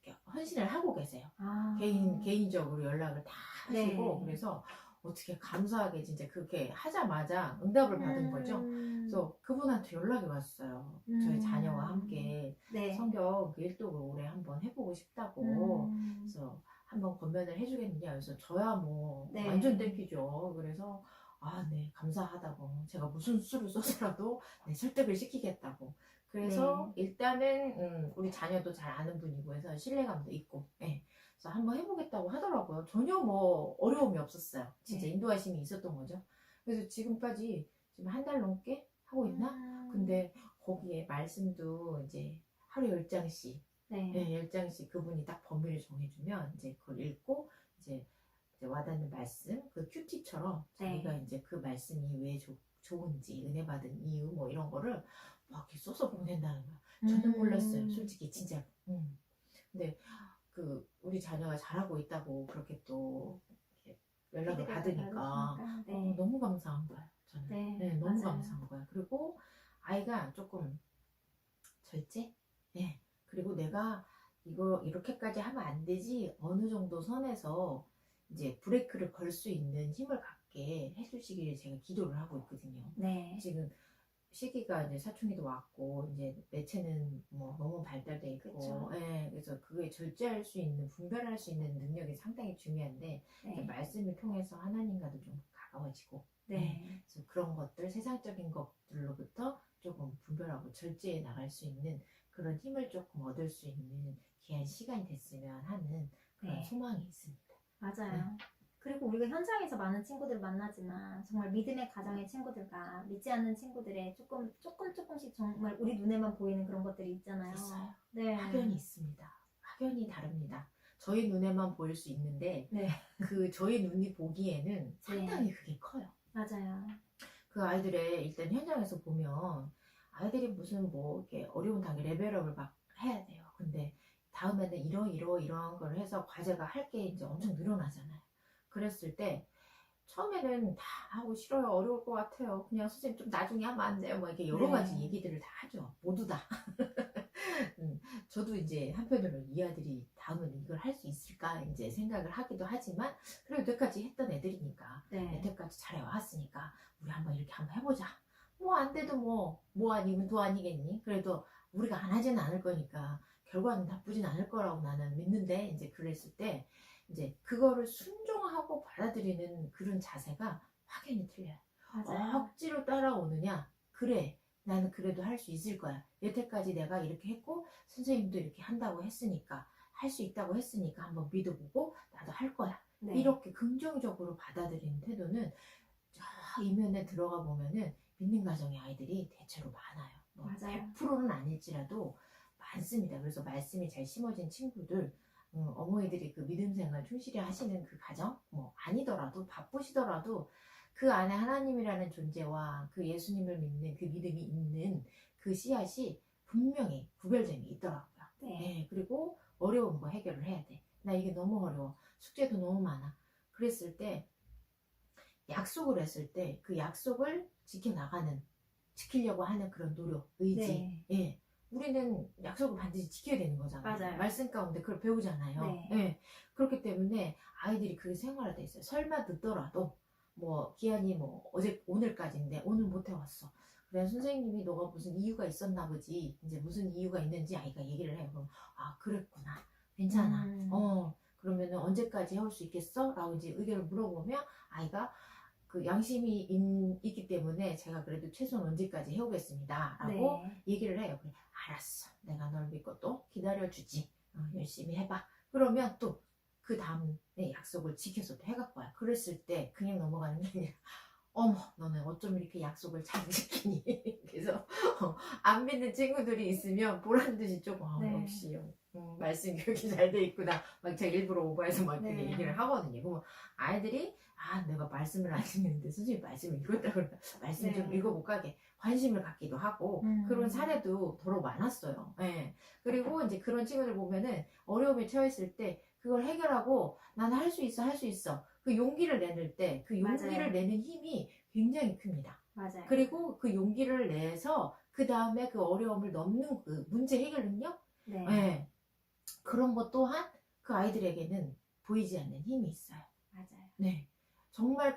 이렇게 헌신을 하고 계세요. 아. 개인적으로 연락을 다 하시고 네. 그래서 어떻게 감사하게 진짜 그렇게 하자마자 응답을 받은 거죠. 그래서 그분한테 연락이 왔어요. 저희 자녀와 함께 네. 성경 그 일독을 올해 한번 해보고 싶다고. 그래서 한번 권면을 해주겠느냐. 그래서 저야 뭐 네. 완전 땡기죠. 그래서 네, 감사하다고. 제가 무슨 수를 써서라도 설득을 시키겠다고. 그래서 일단은 우리 자녀도 잘 아는 분이고 해서 신뢰감도 있고. 네. 그래서 한번 해보겠다고 하더라고요. 전혀 뭐 어려움이 없었어요. 진짜 네. 인도하심이 있었던 거죠. 그래서 지금까지 지금 한 달 넘게 하고 있나? 근데 거기에 말씀도 이제 하루 10장씩 네. 10장씩 그분이 딱 범위를 정해주면 이제 그걸 읽고 이제 와닿는 말씀, 그 큐티처럼 자기가 이제 그 말씀이 왜 좋은지, 은혜 받은 이유 뭐 이런 거를 막 이렇게 써서 보낸다는 거야. 저는 몰랐어요, 솔직히 진짜. 근데 우리 자녀가 잘하고 있다고 그렇게 또 이렇게 연락을 받으니까 네. 너무 감사한 거예요. 저는. 네, 너무 맞아요. 감사한 거야. 그리고 아이가 조금 절제? 네. 그리고 내가 이거 이렇게까지 하면 안 되지 어느 정도 선에서 이제 브레이크를 걸 수 있는 힘을 갖게 해주시길 제가 기도를 하고 있거든요. 네. 지금 시기가 이제 사춘기도 왔고 이제 매체는 뭐 너무 발달돼 있고, 그래서 그게 절제할 수 있는 분별할 수 있는 능력이 상당히 중요한데 네. 말씀을 통해서 하나님과도 좀 가까워지고, 네. 그래서 그런 것들 세상적인 것들로부터 조금 분별하고 절제해 나갈 수 있는 그런 힘을 조금 얻을 수 있는 귀한 시간이 됐으면 하는 그런 소망이 있습니다. 맞아요. 그리고 우리가 현장에서 많은 친구들을 만나지만 정말 믿음의 가정의 친구들과 믿지 않는 친구들의 조금씩 정말 우리 눈에만 보이는 그런 것들이 있잖아요. 있어요. 네. 확연히 있습니다. 확연히 다릅니다. 저희 눈에만 보일 수 있는데 네. 저희 눈이 보기에는 상당히 그게 커요. 맞아요. 그 아이들의 일단 현장에서 보면 아이들이 무슨 뭐 이렇게 어려운 단계 레벨업을 막 해야 돼요. 근데 다음에는 이러한 걸 해서 과제가 할 게 이제 엄청 늘어나잖아요. 그랬을 때 처음에는 다 하고 싫어요. 어려울 것 같아요. 그냥 선생님 좀 나중에 하면 안 돼요. 뭐 이렇게 여러 가지 얘기들을 다 하죠. 모두 다. 저도 이제 한편으로 이 아들이 다음에는 이걸 할 수 있을까 이제 생각을 하기도 하지만 그래도 여태까지 했던 애들이니까 여태까지 잘해왔으니까 우리 한번 이렇게 한번 해보자. 뭐 안 돼도 뭐 아니면 도 아니겠니? 그래도 우리가 안 하지는 않을 거니까 결과는 나쁘진 않을 거라고 나는 믿는데 이제 그랬을 때 이제 그거를 순종하고 받아들이는 그런 자세가 확연히 틀려요. 맞아요. 억지로 따라오느냐? 그래, 나는 그래도 할 수 있을 거야. 여태까지 내가 이렇게 했고 선생님도 이렇게 한다고 했으니까 할 수 있다고 했으니까 한번 믿어보고 나도 할 거야. 네. 이렇게 긍정적으로 받아들이는 태도는 저 이면에 들어가 보면은 믿는 가정의 아이들이 대체로 많아요. 뭐 맞아요. 100%는 아닐지라도 많습니다. 그래서 말씀이 잘 심어진 친구들, 어머니들이 그 믿음 생활 충실히 하시는 그 가정, 뭐 아니더라도 바쁘시더라도 그 안에 하나님이라는 존재와 그 예수님을 믿는 그 믿음이 있는 그 씨앗이 분명히 구별점이 있더라고요. 네. 네, 그리고 어려운 거 해결을 해야 돼. 나 이게 너무 어려워. 숙제도 너무 많아. 그랬을 때 약속을 했을 때 그 약속을 지키려고 하는 그런 노력, 의지. 네. 예. 우리는 약속을 반드시 지켜야 되는 거잖아요. 맞아요. 말씀 가운데 그걸 배우잖아요. 네. 예. 그렇기 때문에 아이들이 그게 생활화돼 있어요. 설마 늦더라도 뭐 기한이 뭐 오늘까지인데 오늘 못 해왔어. 그래 선생님이 너가 무슨 이유가 있었나 보지. 이제 무슨 이유가 있는지 아이가 얘기를 해요. 그럼 아 그랬구나. 괜찮아. 그러면은 언제까지 해올 수 있겠어? 라고 이제 의견을 물어보면 아이가 그 양심이 있기 때문에 제가 그래도 최소한 언제까지 해오겠습니다. 라고 네. 얘기를 해요. 그래, 알았어. 내가 널 믿고 또 기다려주지. 열심히 해봐. 그러면 또 그 다음에 약속을 지켜서 또 해갖고 와요. 그랬을 때 그냥 넘어가는 게 아니라 어머 너는 어쩜 이렇게 약속을 잘 지키니. 그래서 안 믿는 친구들이 있으면 보란듯이 조금 네. 역시 말씀 교육이 잘 돼 있구나. 막 제가 일부러 오버해서 막 네. 그렇게 얘기를 하거든요. 그러면 아이들이 아 내가 말씀을 안 읽는데 선생님 말씀을 읽었다 그러면 말씀 좀 네. 읽어볼까 하게 관심을 갖기도 하고 그런 사례도 더러 많았어요. 예. 그리고 이제 그런 친구들 보면은 어려움에 처했을 때 그걸 해결하고 나는 할 수 있어 할 수 있어 그 용기를 내는 때 그 용기를 맞아요. 내는 힘이 굉장히 큽니다. 맞아요. 그리고 그 용기를 내서 그 다음에 그 어려움을 넘는 그 문제 해결 능력, 네. 예. 그런 것 또한 그 아이들에게는 보이지 않는 힘이 있어요. 맞아요. 네. 정말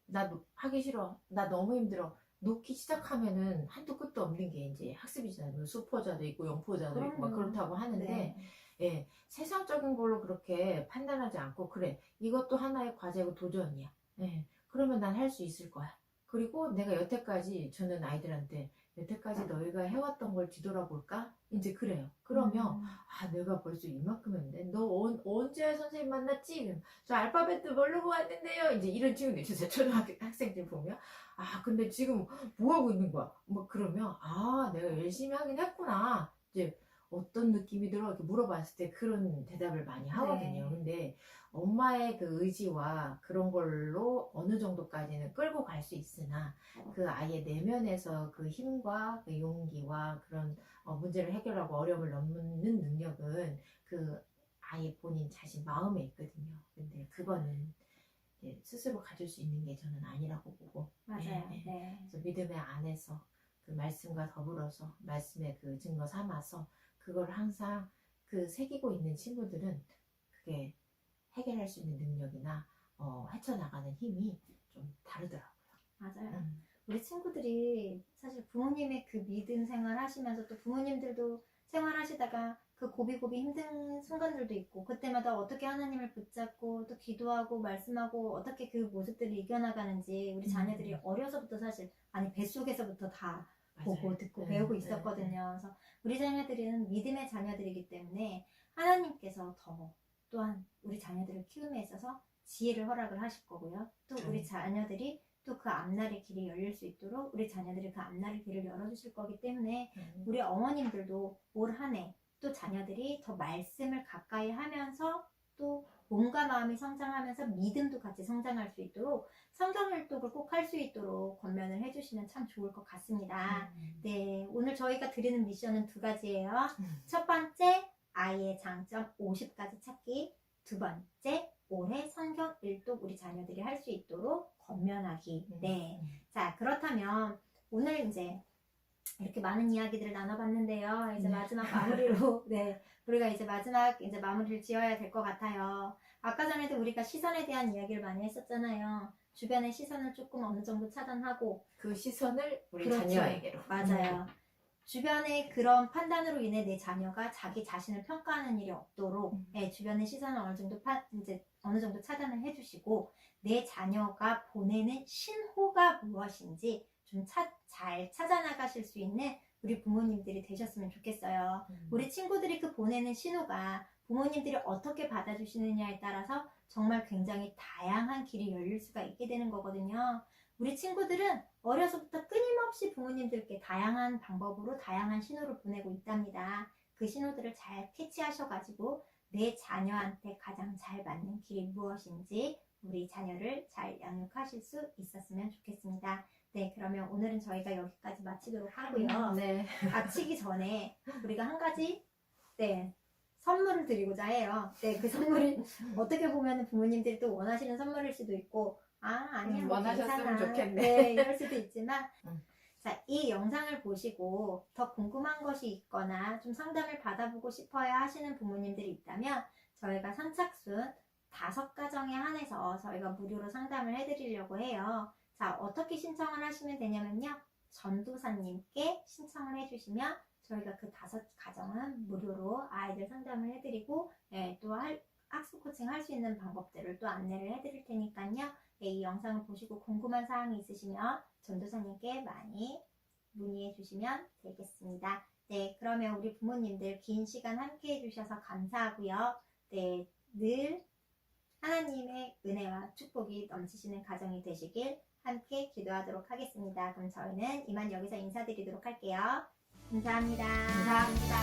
나 하기 싫어. 나 너무 힘들어. 놓기 시작하면은 한도 끝도 없는 게 이제 학습이잖아요. 수포자도 있고 영포자도 있고 막 그럼요. 그렇다고 하는데, 네. 예. 세상적인 걸로 그렇게 판단하지 않고, 그래. 이것도 하나의 과제고 도전이야. 예. 그러면 난 할 수 있을 거야. 그리고 내가 여태까지 저는 아이들한테 여태까지 너희가 해왔던 걸 뒤돌아볼까? 이제 그래요. 그러면 아 내가 벌써 이만큼 했는데 너 언제 선생님 만났지? 저 알파벳도 모르고 왔는데요. 이제 이런 친구들 있어요. 초등학생들 보면 아 근데 지금 뭐 하고 있는 거야? 뭐 그러면 아 내가 열심히 하긴 했구나. 이제 어떤 느낌이 들어? 이렇게 물어봤을 때 그런 대답을 많이 하거든요. 네. 근데 엄마의 그 의지와 그런 걸로 어느 정도까지는 끌고 갈 수 있으나 그 아이의 내면에서 그 힘과 그 용기와 그런 문제를 해결하고 어려움을 넘는 능력은 그 아이 본인 자신 마음에 있거든요. 근데 그거는 이제 스스로 가질 수 있는 게 저는 아니라고 보고 맞아요. 네. 네. 그래서 믿음의 안에서 그 말씀과 더불어서 말씀의 그 증거 삼아서 그걸 항상 그 새기고 있는 친구들은 그게 해결할 수 있는 능력이나 헤쳐나가는 힘이 좀 다르더라고요. 맞아요. 우리 친구들이 사실 부모님의 그 믿음 생활 하시면서 또 부모님들도 생활하시다가 그 고비고비 힘든 순간들도 있고 그때마다 어떻게 하나님을 붙잡고 또 기도하고 말씀하고 어떻게 그 모습들을 이겨나가는지 우리 자녀들이 어려서부터 사실 아니 뱃속에서부터 다 보고 듣고 배우고 있었거든요. 그래서 우리 자녀들은 믿음의 자녀들이기 때문에 하나님께서 더 또한 우리 자녀들을 키움에 있어서 지혜를 허락을 하실 거고요. 또 우리 자녀들이 또 그 앞날의 길이 열릴 수 있도록 우리 자녀들이 그 앞날의 길을 열어주실 거기 때문에 우리 어머님들도 올 한 해 또 자녀들이 더 말씀을 가까이 하면서 또 몸과 마음이 성장하면서 믿음도 같이 성장할 수 있도록 성경 활동을 꼭 할 수 있도록 권면을 해주시면 참 좋을 것 같습니다. 네, 오늘 저희가 드리는 미션은 2가지예요. 첫 번째, 아이의 장점 50가지 찾기. 두 번째, 올해 성경 일독 우리 자녀들이 할 수 있도록 권면하기. 네. 자, 그렇다면 오늘 이제 이렇게 많은 이야기들을 나눠봤는데요. 이제 마지막 마무리로, 네. 우리가 이제 마지막 이제 마무리를 지어야 될 것 같아요. 아까 전에도 우리가 시선에 대한 이야기를 많이 했었잖아요. 주변의 시선을 조금 어느 정도 차단하고 그 시선을 우리 그렇죠. 자녀에게로. 맞아요. 주변의 그런 판단으로 인해 내 자녀가 자기 자신을 평가하는 일이 없도록 주변의 시선을 어느 정도 차단을 해주시고 내 자녀가 보내는 신호가 무엇인지 좀 잘 찾아나가실 수 있는 우리 부모님들이 되셨으면 좋겠어요. 우리 친구들이 그 보내는 신호가 부모님들이 어떻게 받아주시느냐에 따라서 정말 굉장히 다양한 길이 열릴 수가 있게 되는 거거든요. 우리 친구들은 어려서부터 끊임없이 부모님들께 다양한 방법으로 다양한 신호를 보내고 있답니다. 그 신호들을 잘 캐치하셔가지고 내 자녀한테 가장 잘 맞는 길이 무엇인지 우리 자녀를 잘 양육하실 수 있었으면 좋겠습니다. 네, 그러면 오늘은 저희가 여기까지 마치도록 하고요. 네. 마치기 전에 우리가 한 가지 선물을 드리고자 해요. 네, 그 선물이 어떻게 보면 부모님들이 또 원하시는 선물일 수도 있고 아니야 원하셨으면 괜찮아. 좋겠네. 네, 이럴 수도 있지만 음. 자, 이 영상을 보시고 더 궁금한 것이 있거나 좀 상담을 받아보고 싶어요 하시는 부모님들이 있다면 저희가 선착순 5가정에 한해서 저희가 무료로 상담을 해드리려고 해요. 자, 어떻게 신청을 하시면 되냐면요. 전도사님께 신청을 해주시면 저희가 그 5가정은 무료로 아이들 상담을 해드리고 또 학습 코칭 할 수 있는 방법들을 또 안내를 해드릴 테니까요. 이 영상을 보시고 궁금한 사항이 있으시면 전도사님께 많이 문의해 주시면 되겠습니다. 네, 그러면 우리 부모님들 긴 시간 함께 해주셔서 감사하고요. 네, 늘 하나님의 은혜와 축복이 넘치시는 가정이 되시길 함께 기도하도록 하겠습니다. 그럼 저희는 이만 여기서 인사드리도록 할게요. 감사합니다. 감사합니다.